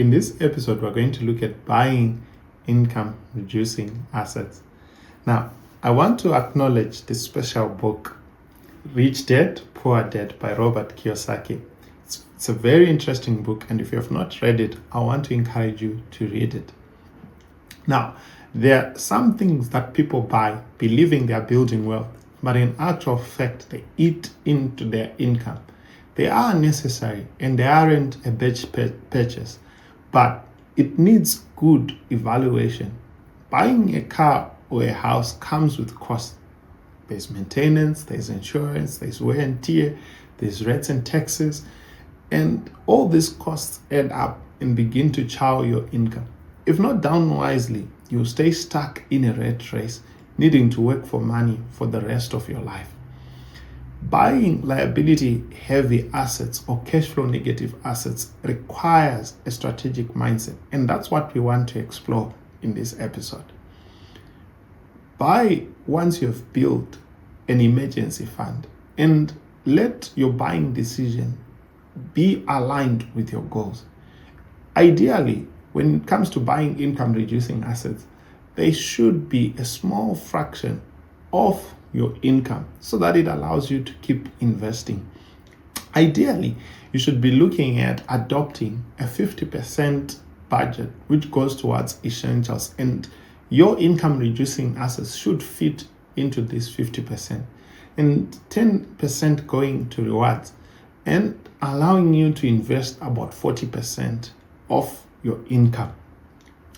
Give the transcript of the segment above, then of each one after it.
In this episode, we're going to look at buying income reducing assets. Now, I want to acknowledge this special book, Rich Dad, Poor Dad by Robert Kiyosaki. It's a very interesting book, and if you have not read it, I want to encourage you to read it. Now, there are some things that people buy believing they are building wealth, but in actual fact, they eat into their income. They are necessary and they aren't a bad purchase, but it needs good evaluation. Buying a car or a house comes with cost. There's maintenance, there's insurance, there's wear and tear, there's rates and taxes, and all these costs add up and begin to chow your income. If not done wisely, you'll stay stuck in a rat race, needing to work for money for the rest of your life. Buying liability-heavy assets or cash flow negative assets requires a strategic mindset, and that's what we want to explore in this episode. Buy once you've built an emergency fund, and let your buying decision be aligned with your goals. Ideally, when it comes to buying income-reducing assets, they should be a small fraction of your income so that it allows you to keep investing. Ideally, you should be looking at adopting a 50% budget which goes towards essentials, and your income reducing assets should fit into this 50%, and 10% going to rewards, and allowing you to invest about 40% of your income.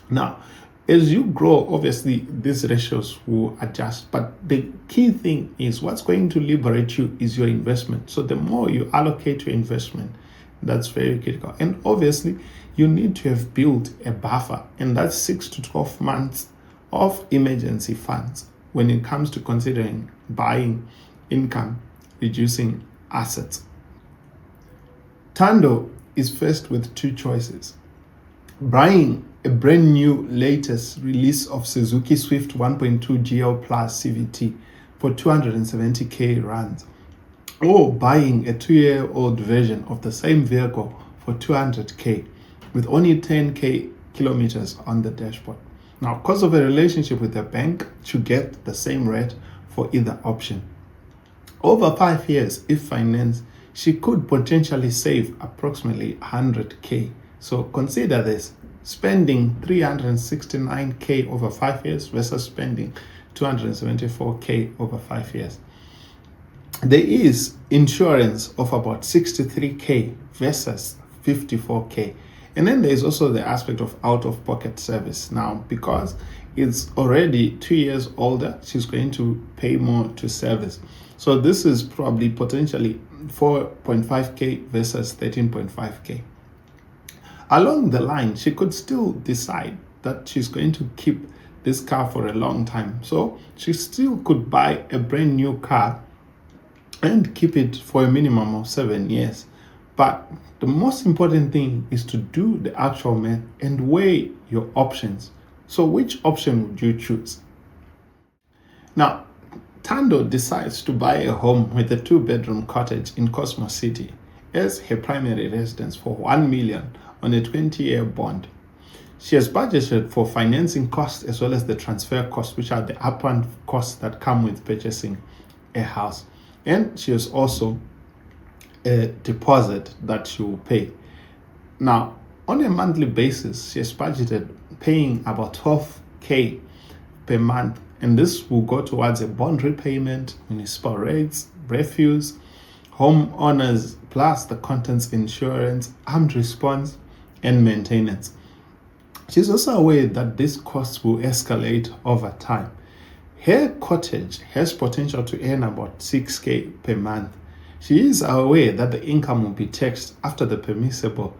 Now, as you grow, obviously, these ratios will adjust, but the key thing is what's going to liberate you is your investment. So the more you allocate your investment, that's very critical. And obviously, you need to have built a buffer, and that's 6 to 12 months of emergency funds when it comes to considering buying income reducing assets. Thando is faced with two choices: buying a brand new latest release of Suzuki Swift 1.2 GL Plus CVT for 270k rands, or buying a 2-year-old version of the same vehicle for 200k with only 10k kilometers on the dashboard. Now, because of a relationship with the bank, you get the same rate for either option. Over 5 years, if financed, she could potentially save approximately 100k. So consider this: spending 369k over 5 years versus spending 274k over 5 years. There is insurance of about 63k versus 54k. And then there's also the aspect of out-of-pocket service. Now, because it's already 2 years older, she's going to pay more to service. So this is probably potentially 4.5k versus 13.5k. Along the line, she could still decide that she's going to keep this car for a long time. So she still could buy a brand new car and keep it for a minimum of 7 years. But the most important thing is to do the actual math and weigh your options. So which option would you choose? Now, Thando decides to buy a home with a 2-bedroom cottage in Cosmos City as her primary residence for 1 million on a 20-year bond. She has budgeted for financing costs as well as the transfer costs, which are the upfront costs that come with purchasing a house. And she has also a deposit that she will pay. Now, on a monthly basis, she has budgeted paying about 12k per month, and this will go towards a bond repayment, municipal rates, refuse, homeowners, plus the contents insurance, armed response, and maintenance. She's also aware that these costs will escalate over time. Her cottage has potential to earn about 6k per month. She is aware that the income will be taxed after the permissible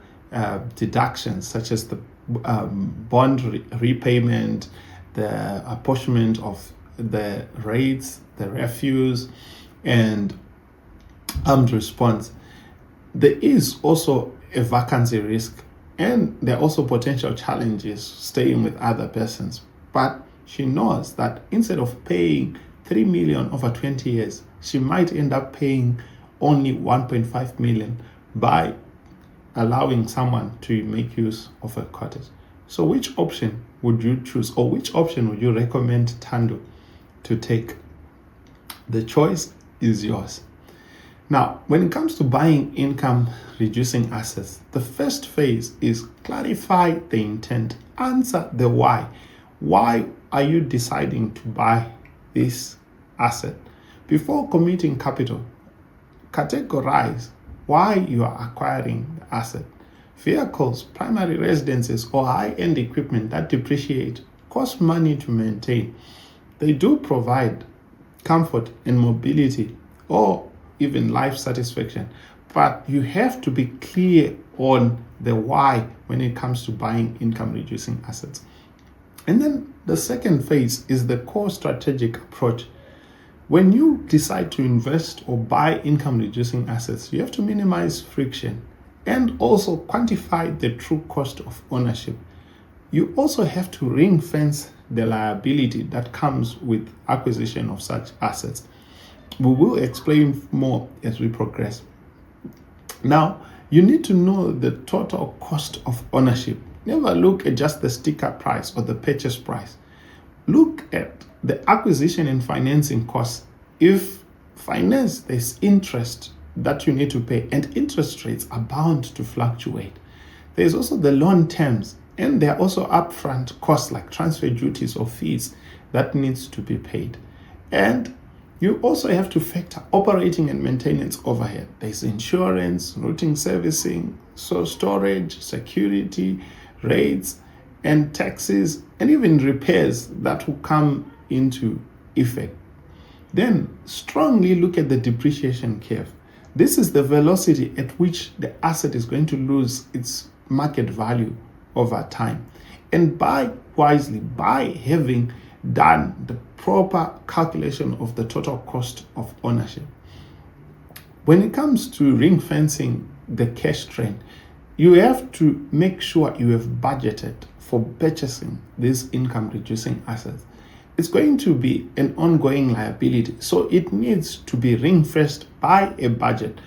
deductions, such as the bond repayment, the apportionment of the rates, the refuse, and armed response. There is also a vacancy risk, and there are also potential challenges staying with other persons. But she knows that instead of paying 3 million over 20 years, she might end up paying only 1.5 million by allowing someone to make use of a cottage. So which option would you choose, or which option would you recommend Thando to take? The choice is yours. Now, when it comes to buying income reducing assets, the first phase is clarify the intent, answer the why. Why are you deciding to buy this asset? Before committing capital, categorize why you are acquiring the asset. Vehicles, primary residences, or high-end equipment that depreciate cost money to maintain. They do provide comfort and mobility, or even life satisfaction, but you have to be clear on the why when it comes to buying income reducing assets. And then the second phase is the core strategic approach. When you decide to invest or buy income reducing assets, you have to minimize friction and also quantify the true cost of ownership. You also have to ring fence the liability that comes with acquisition of such assets. We will explain more as we progress. Now, you need to know the total cost of ownership. Never look at just the sticker price or the purchase price. Look at the acquisition and financing costs. If finance, there's interest that you need to pay, and interest rates are bound to fluctuate. There's also the loan terms, and there are also upfront costs like transfer duties or fees that needs to be paid. And you also have to factor operating and maintenance overhead. There's insurance, routing servicing, so storage, security, rates, and taxes, and even repairs that will come into effect. Then strongly look at the depreciation curve. This is the velocity at which the asset is going to lose its market value over time. And buy wisely, by having done the proper calculation of the total cost of ownership. When it comes to ring fencing the cash drain, you have to make sure you have budgeted for purchasing these income reducing assets. It's going to be an ongoing liability, so it needs to be ring-fenced by a budget.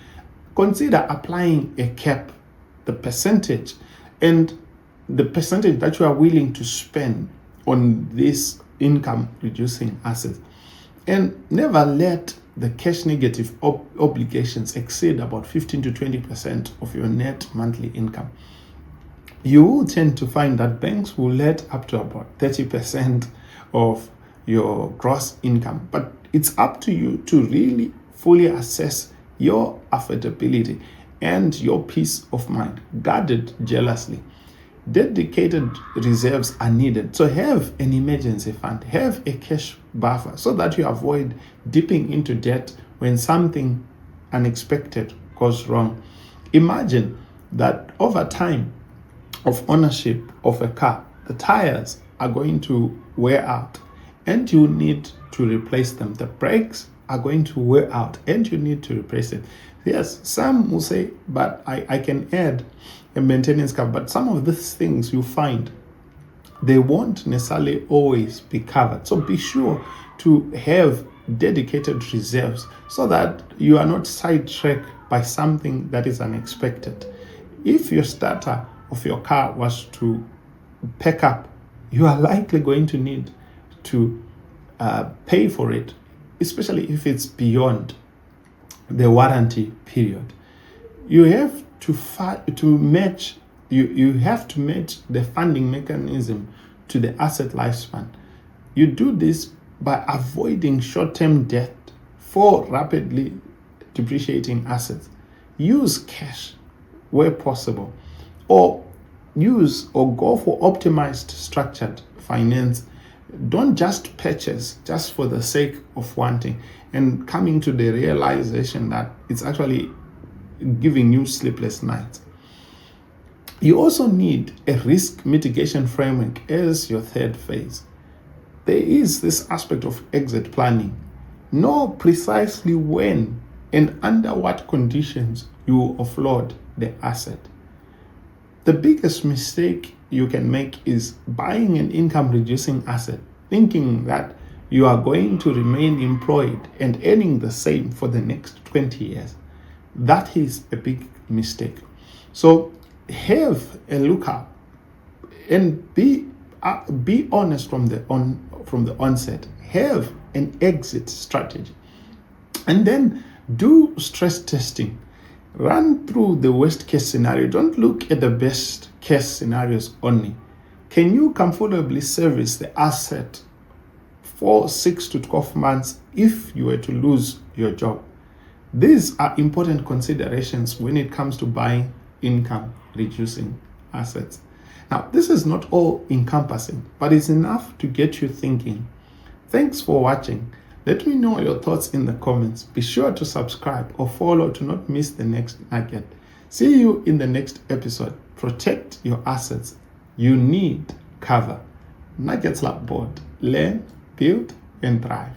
Consider applying a cap, the percentage, and the percentage that you are willing to spend on this income reducing assets. And never let the cash negative obligations exceed about 15 to 20% of your net monthly income. You will tend to find that banks will let up to about 30% of your gross income, but it's up to you to really fully assess your affordability and your peace of mind, guarded jealously. Dedicated reserves are needed. So have an emergency fund, have a cash buffer so that you avoid dipping into debt when something unexpected goes wrong. Imagine that over time of ownership of a car, the tires are going to wear out and you need to replace them. The brakes are going to wear out and you need to replace it. Yes, some will say, but I can add a maintenance cover. But some of these things you find, they won't necessarily always be covered. So be sure to have dedicated reserves so that you are not sidetracked by something that is unexpected. If your starter of your car was to pack up, you are likely going to need to pay for it, especially if it's beyond the warranty period. You have to match the funding mechanism to the asset lifespan. You do this by avoiding short-term debt for rapidly depreciating assets. Use cash where possible, or go for optimized structured finance. Don't just purchase just for the sake of wanting and coming to the realization that it's actually giving you sleepless nights. You also need a risk mitigation framework as your third phase. There is this aspect of exit planning. Know precisely when and under what conditions you will offload the asset. The biggest mistake you can make is buying an income reducing asset, thinking that you are going to remain employed and earning the same for the next 20 years. That is a big mistake. So have a lookup and be honest from the onset. Have an exit strategy, and then do stress testing. Run through the worst case scenario. Don't look at the best case scenarios only. Can you comfortably service the asset for 6 to 12 months if you were to lose your job? These are important considerations when it comes to buying income reducing assets. Now, this is not all encompassing, but it's enough to get you thinking. Thanks for watching. Let me know your thoughts in the comments. Be sure to subscribe or follow to not miss the next nugget. See you in the next episode. Protect your assets. You need cover. Nuggets like Abode. Learn, build, and thrive.